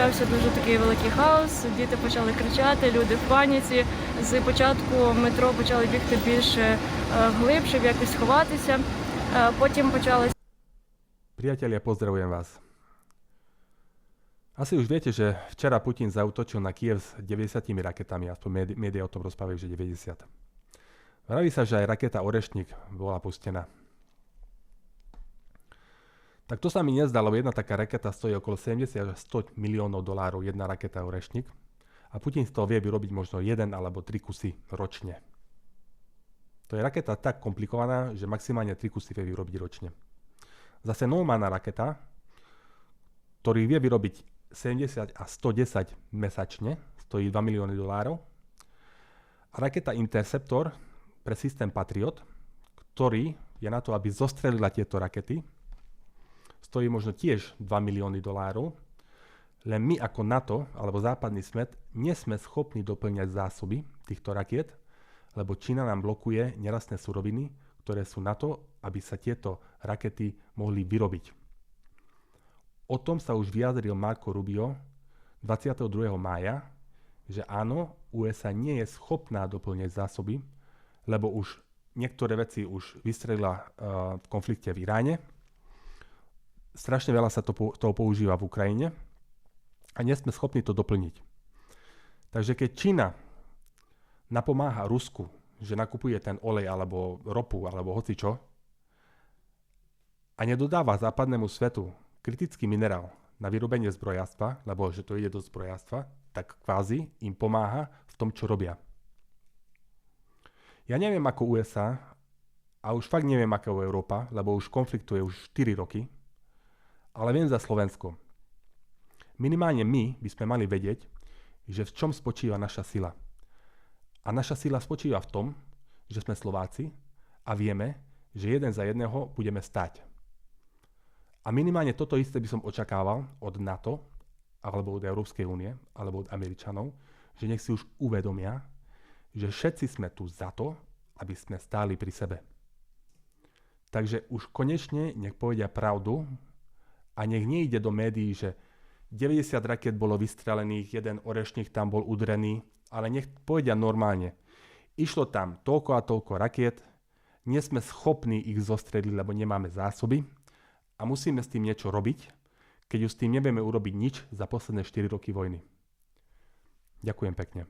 почався дуже такий великий хаос, діти почали кричати, люди в паніці. З початку метро почали бігти більше глибше, якось ховатися. Потім почалися. Priatelia, pozdravujem vás. Asi už viete, že včera Putin zaútočil na Kyjev s 90 raketami, aspoň médiá o tom rozprávajú, že 90. Vraví sa, že aj raketa Orešník bola pustená. Tak to sa mi nezdá, lebo jedna taká raketa stojí okolo 70 až 100 miliónov dolárov, jedna raketa Orešník. A Putin z toho vie vyrobiť možno 1 alebo 3 kusy ročne. To je raketa tak komplikovaná, že maximálne 3 kusy vie vyrobiť ročne. Zase normálna raketa, ktorý vie vyrobiť 70 a 110 mesačne, stojí 2 milióny dolárov. A raketa Interceptor pre systém Patriot, ktorý je na to, aby zostrelila tieto rakety, stojí možno tiež 2 milióny dolárov. Len my ako NATO, alebo západný svet, nie sme schopní doplňať zásoby týchto rakiet, lebo Čína nám blokuje nerastné suroviny, ktoré sú na to, aby sa tieto rakety mohli vyrobiť. O tom sa už vyjadril Marco Rubio 22. mája, že áno, USA nie je schopná doplňať zásoby, lebo už niektoré veci už vystrelila v konflikte v Iráne. Strašne veľa sa toho používa v Ukrajine a nie sme schopní to doplniť. Takže keď Čína napomáha Rusku, že nakupuje ten olej alebo ropu alebo hocičo a nedodáva západnému svetu kritický minerál na vyrobenie zbrojáctva, lebo že to ide do zbrojáctva, tak kvázi im pomáha v tom, čo robia. Ja neviem ako USA a už fakt neviem ako Európa, lebo už konfliktuje už 4 roky, ale viem za Slovensko. Minimálne my by sme mali vedieť, že v čom spočíva naša sila. A naša sila spočíva v tom, že sme Slováci a vieme, že jeden za jedného budeme stáť. A minimálne toto isté by som očakával od NATO, alebo od Európskej únie, alebo od Američanov, že nech si už uvedomia, že všetci sme tu za to, aby sme stáli pri sebe. Takže už konečne nech povedia pravdu a nech nejde do médií, že 90 raket bolo vystrelených, jeden Orešník tam bol udrený, ale nech povedia normálne. Išlo tam toľko a toľko rakiet, nie sme schopní ich zostrediť, lebo nemáme zásoby a musíme s tým niečo robiť, keď už s tým nevieme urobiť nič za posledné 4 roky vojny. Ďakujem pekne.